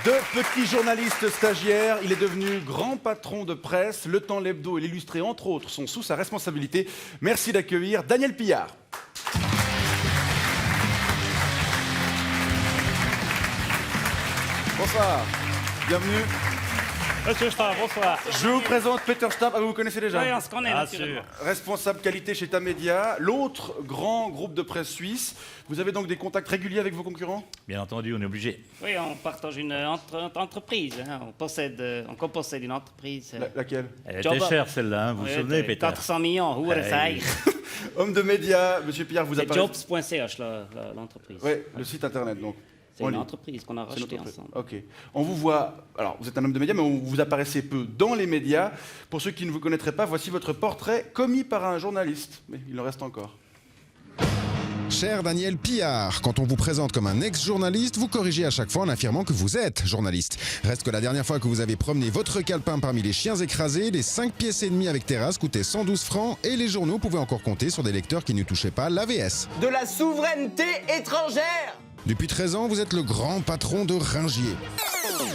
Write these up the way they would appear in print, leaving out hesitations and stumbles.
De petit journaliste stagiaire, il est devenu grand patron de presse. Le Temps, l'Hebdo et l'Illustré, entre autres, sont sous sa responsabilité. Merci d'accueillir Daniel Pillard. Bonsoir, bienvenue. Monsieur Staub, bonsoir. Je vous présente Peter Staub, vous connaissez déjà. Oui, on se connaît, naturellement. Responsable qualité chez Tamedia, l'autre grand groupe de presse suisse. Vous avez donc des contacts réguliers avec vos concurrents? Bien entendu, on est obligé. Oui, on partage une entreprise. Hein. On possède une entreprise. Laquelle? Elle était chère celle-là, hein, vous vous souvenez, Peter? 400 millions, où est-ce Homme de médias, monsieur Pillard, vous C'est apparaissez... jobs.ch, l'entreprise. Oui, le site internet donc. C'est une entreprise qu'on a rachetée ensemble. Ok. On vous voit, alors vous êtes un homme de médias, mais vous apparaissez peu dans les médias. Pour ceux qui ne vous connaîtraient pas, voici votre portrait commis par un journaliste. Mais il en reste encore. Cher Daniel Pillard, quand on vous présente comme un ex-journaliste, vous corrigez à chaque fois en affirmant que vous êtes journaliste. Reste que la dernière fois que vous avez promené votre calepin parmi les chiens écrasés, les 5 pièces et demie avec terrasse coûtaient 112 francs et les journaux pouvaient encore compter sur des lecteurs qui ne touchaient pas l'AVS. De la souveraineté étrangère! Depuis 13 ans, vous êtes le grand patron de Ringier.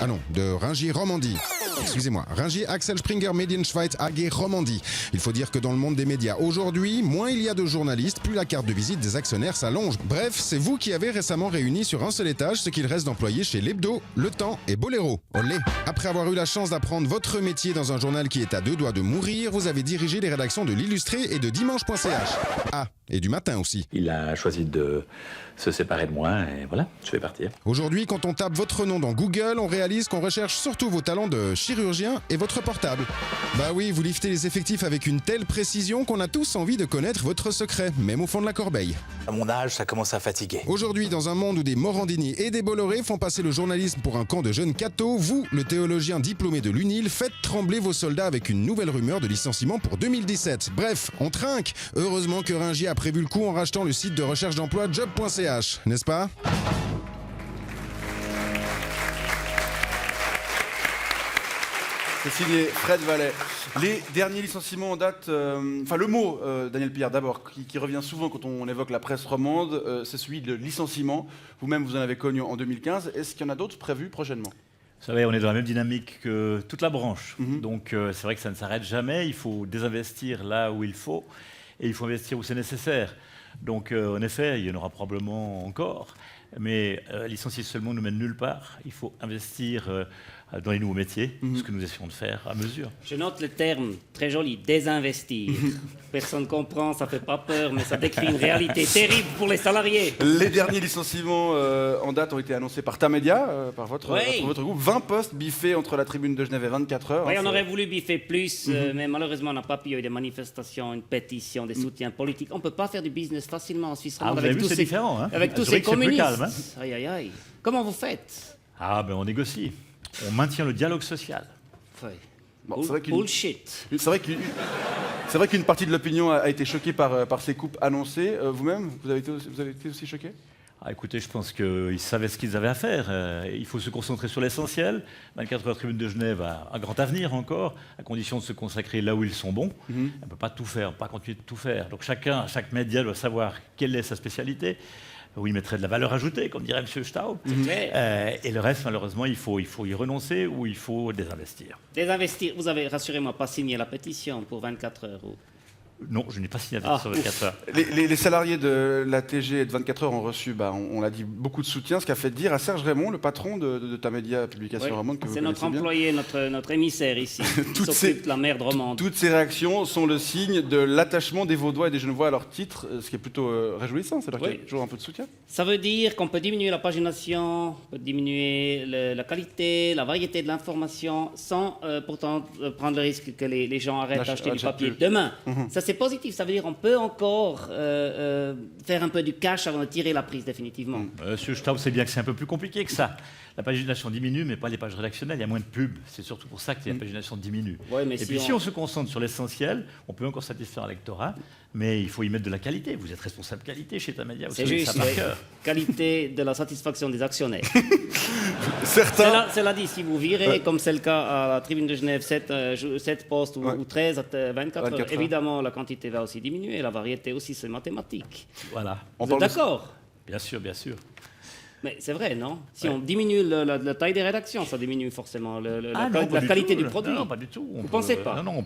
Ah non, de Ringier Romandie. Excusez-moi, Ringier Axel Springer Medienschweiz AG Romandie. Il faut dire que dans le monde des médias aujourd'hui, moins il y a de journalistes, plus la carte de visite des actionnaires s'allonge. Bref, c'est vous qui avez récemment réuni sur un seul étage ce qu'il reste d'employés chez l'Hebdo, Le Temps et Boléro. Olé! Après avoir eu la chance d'apprendre votre métier dans un journal qui est à 2 doigts de mourir, vous avez dirigé les rédactions de l'Illustré et de Dimanche.ch. Ah, et du Matin aussi. Il a choisi de se séparer de moi et voilà, je vais partir. Aujourd'hui, quand on tape votre nom dans Google, on réalise qu'on recherche surtout vos talents de chirurgien et votre portable. Bah oui, vous liftez les effectifs avec une telle précision qu'on a tous envie de connaître votre secret, même au fond de la corbeille. À mon âge, ça commence à fatiguer. Aujourd'hui, dans un monde où des Morandini et des Bolloré font passer le journalisme pour un camp de jeunes cathos, vous, le théologien diplômé de l'UNIL, faites trembler vos soldats avec une nouvelle rumeur de licenciement pour 2017. Bref, on trinque. Heureusement que Ringier a prévu le coup en rachetant le site de recherche d'emploi job.ch, n'est-ce pas? C'est signé Fred Vallet. Les derniers licenciements en date, le mot, Daniel Pillard, d'abord, qui revient souvent quand on évoque la presse romande, c'est celui de licenciement. Vous-même, vous en avez connu en 2015. Est-ce qu'il y en a d'autres prévus prochainement? Vous savez, on est dans la même dynamique que toute la branche. Donc c'est vrai que ça ne s'arrête jamais. Il faut désinvestir là où il faut et il faut investir où c'est nécessaire. Donc en effet, il y en aura probablement encore. Mais licencier seulement ne mène nulle part. Il faut investir dans les nouveaux métiers, ce que nous essayons de faire à mesure. Je note le terme très joli, désinvestir. Personne ne comprend, ça ne fait pas peur, mais ça décrit une réalité terrible pour les salariés. Les derniers licenciements en date ont été annoncés par Tamedia, par votre groupe. 20 postes biffés entre la tribune de Genève et 24 heures. Oui, on aurait voulu biffer plus, mais malheureusement, on n'a pas pu. Il y a eu des manifestations, une pétition, des soutiens politiques. On ne peut pas faire du business facilement en Suisse romande avec tous c'est ces, différent, hein? avec tous ces C'est plus communistes. calme, hein? Aïe, aïe, aïe. Comment vous faites? Ah, ben on négocie. On maintient le dialogue social. Oui. Bon, c'est vrai qu'une- Bullshit. C'est vrai qu'une partie de l'opinion a été choquée par ces coupes annoncées. Vous-même, vous avez été aussi choqué? Ah, écoutez, je pense qu'ils savaient ce qu'ils avaient à faire. Il faut se concentrer sur l'essentiel. 24 heures Tribune de Genève a un grand avenir encore, à condition de se consacrer là où ils sont bons. On ne peut pas tout faire, pas continuer de tout faire. Donc chaque média doit savoir quelle est sa spécialité, où il mettrait de la valeur ajoutée, comme dirait M. Staub. Et le reste, malheureusement, il faut y renoncer ou il faut désinvestir. Désinvestir. Vous avez, rassurez-moi, pas signé la pétition pour 24 heures ou... Non, je n'ai pas signé la pétition 24 heures. Les salariés de la TG et de 24 heures ont reçu, on l'a dit, beaucoup de soutien, ce qui a fait dire à Serge Raymond, le patron de Tamedia Publication Romande, que vous c'est notre connaissez bien. employé, notre émissaire ici, qui s'occupe de la merde romande. Toutes ces réactions sont le signe de l'attachement des Vaudois et des Genevois à leur titre, ce qui est plutôt réjouissant, c'est-à-dire qu'il y a toujours un peu de soutien. Ça veut dire qu'on peut diminuer la pagination, on peut diminuer la qualité, la variété de l'information, sans pourtant prendre le risque que les gens arrêtent d'acheter du papier demain. Ça, c'est positif. Ça veut dire qu'on peut encore faire un peu du cash avant de tirer la prise définitivement. Monsieur Staub sait bien que c'est un peu plus compliqué que ça. La pagination diminue, mais pas les pages rédactionnelles. Il y a moins de pubs. C'est surtout pour ça que la pagination diminue. Ouais, mais et puis si on se concentre sur l'essentiel, on peut encore satisfaire un lectorat, mais il faut y mettre de la qualité. Vous êtes responsable qualité chez Tamedia. C'est juste, ça par cœur. qualité de la satisfaction des actionnaires. Certains... Cela dit, si vous virez, comme c'est le cas à la Tribune de Genève, 7 postes ou 13 à 24 heures, évidemment, la quantité va aussi diminuer, la variété aussi, c'est mathématique. Voilà. Vous êtes d'accord? Bien sûr, bien sûr. Mais c'est vrai, non? Si on diminue la taille des rédactions, ça diminue forcément la du qualité tout. du produit. Non, pas du tout. Vous pensez pas? Non,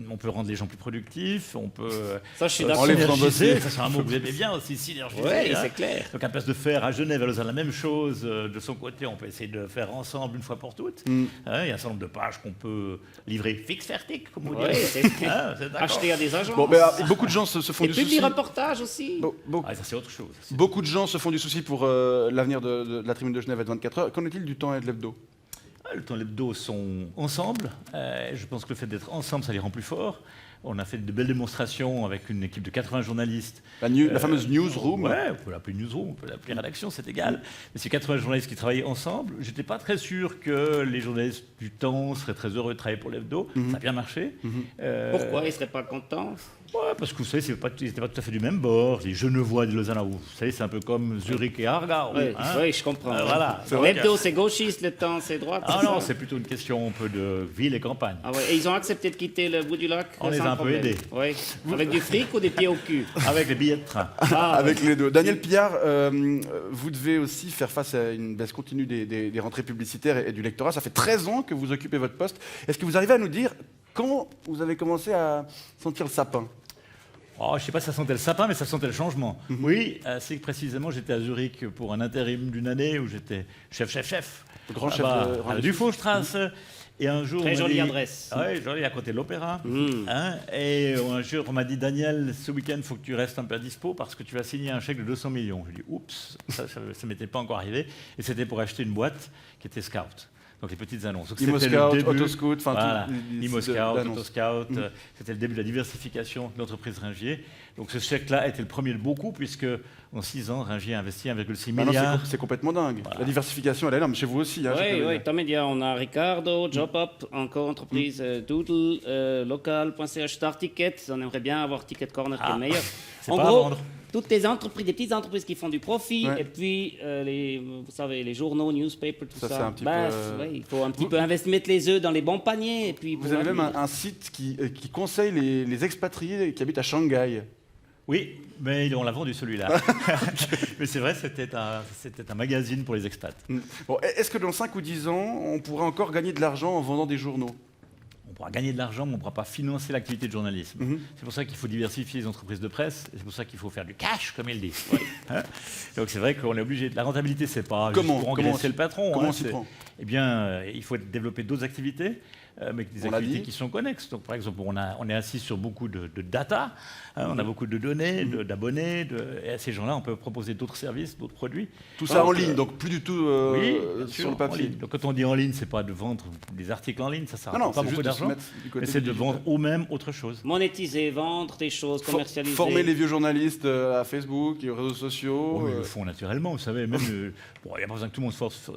on peut rendre les gens plus productifs, on peut... Ça, je suis d'accord. Enlève ton synergiser, dossier. ça c'est un mot que vous aimez bien aussi, synergiser. Oui, hein. c'est clair. Donc à place de faire à Genève, à Lausanne, la même chose de son côté, on peut essayer de faire ensemble une fois pour toutes. Hein, il y a un certain nombre de pages qu'on peut livrer fixe-fertig, comme vous Oui, dites. c'est Hein, c'est d'accord. acheter à des agences. Bon, mais beaucoup de gens se font Et du puis souci. des reportages aussi. Ah, ça c'est autre chose. Beaucoup de gens se font du souci pour l'avenir de la tribune de Genève à 24 heures. Qu'en est-il du temps et de l'hebdo? Le temps et l'hebdo sont ensemble. Je pense que le fait d'être ensemble, ça les rend plus forts. On a fait de belles démonstrations avec une équipe de 80 journalistes. La fameuse newsroom. Ouais, on peut l'appeler newsroom, on peut l'appeler rédaction, c'est égal. Mais c'est 80 journalistes qui travaillaient ensemble. J'étais pas très sûr que les journalistes du temps seraient très heureux de travailler pour l'hebdo. Ça a bien marché. Pourquoi ils ne seraient pas contents? Ouais, parce que vous savez, ils n'étaient pas tout à fait du même bord. Les Genevois de Lausanne, vous savez, c'est un peu comme Zurich et Aargau. Oui, hein. oui, je comprends. Voilà. L'hebdo, c'est gauchiste, le temps, c'est droite. Ah c'est non, ça? c'est plutôt une question un peu de ville et campagne. Ah ouais. Et ils ont accepté de quitter le bout du lac On les sans a un peu problème. aidés. Oui. Avec du fric ou des pieds au cul? Avec les billets de train. Avec les deux. Daniel Pillard, vous devez aussi faire face à une baisse continue des rentrées publicitaires et du lectorat. Ça fait 13 ans que vous occupez votre poste. Est-ce que vous arrivez à nous dire quand vous avez commencé à sentir le sapin? Oh, je ne sais pas si ça sentait le sapin, mais ça sentait le changement. Oui, assez précisément, j'étais à Zurich pour un intérim d'une année où j'étais chef. Le grand chef là-bas, de à la Dufaulstrasse. Et un jour, Très on m'a jolie dit- adresse. Ah oui, jolie, à côté de l'opéra. Hein, et un jour, on m'a dit, Daniel, ce week-end, il faut que tu restes un peu à dispo parce que tu vas signer un chèque de 200 millions. Je dis, oups, ça ne m'était pas encore arrivé. Et c'était pour acheter une boîte qui était Scout. Donc les petites annonces. Donc, Imo c'était le Scout, début- Autoscout, enfin voilà. tout. Imo Scout, l'annonce. Autoscout, c'était le début de la diversification de l'entreprise Ringier. Donc ce chèque-là était le premier de beaucoup, puisque en 6 ans, Ringier a investi 1,6 Ah non, milliard. c'est complètement dingue. La diversification, elle est énorme. Chez vous aussi. Hein, je peux Oui, le oui, dire. dans média, on a Ricardo, JobUp, encore entreprise Doodle, local.ch, Star Ticket. On aimerait bien avoir Ticket Corner qui est le meilleur. c'est En pas à gros, vendre. toutes les entreprises, des petites entreprises qui font du profit, Ouais. et puis vous savez, les journaux, newspapers, tout Ça, ça. c'est un petit Bah, peu, ouais, il faut un petit peu investir, mettre les œufs dans les bons paniers. Et puis Vous avez même un site qui conseille les expatriés qui habitent à Shanghai. Oui, mais on l'a vendu celui-là. Mais c'est vrai, c'était un magazine pour les expats. Bon, est-ce que dans 5 ou 10 ans, on pourra encore gagner de l'argent en vendant des journaux? On pourra gagner de l'argent, mais on ne pourra pas financer l'activité de journalisme. Mhm. C'est pour ça qu'il faut diversifier les entreprises de presse, et c'est pour ça qu'il faut faire du cash, comme ils disent. Hein. Donc c'est vrai qu'on est obligé. La rentabilité, c'est pas Comment juste pour Comment engraisser le patron. comment hein, on s'y c'est- prend Eh bien, il faut développer d'autres activités, mais des On l'a activités dit. qui sont connexes. Donc par exemple, on est assis sur beaucoup de data, hein, on a beaucoup de données, d'abonnés, et à ces gens-là, on peut proposer d'autres services, d'autres produits. Tout ça Donc, en ligne, donc plus du tout oui, bien sur sûr, le en papier. ligne. Donc quand on dit en ligne, c'est pas de vendre des articles en ligne, ça Non, non, rapporte pas c'est beaucoup juste de se d'argent, mettre du côté mais c'est du de digital. vendre eux-mêmes autre chose. Monétiser, vendre des choses, commercialiser. Former les vieux journalistes à Facebook et aux réseaux sociaux. Oh, mais ils le font naturellement, vous savez. Même, bon, il n'y a pas besoin que tout le monde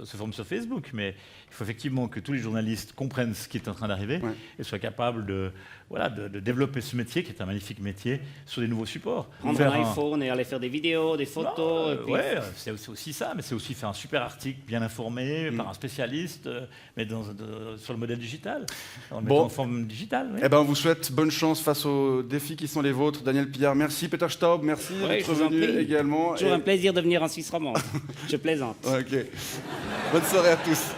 se forme sur Facebook, mais il faut effectivement que tous les journalistes comprennent ce qui est en train d'arriver Ouais. et soient capables de développer ce métier, qui est un magnifique métier, sur des nouveaux supports. Prendre Faire un iPhone et aller faire des vidéos, des photos. et puis- Ouais, c'est aussi ça, mais c'est aussi faire un super article bien informé Mm. par un spécialiste, mais sur le modèle digital, en le Bon. mettant en forme digitale. Oui. Eh ben, on vous souhaite bonne chance face aux défis qui sont les vôtres. Daniel Pillard, merci. Peter Staub, merci Ouais, d'être je vous en venu prie. également. Toujours un plaisir de venir en Suisse romande. Je plaisante. Ok. Bonne soirée à tous.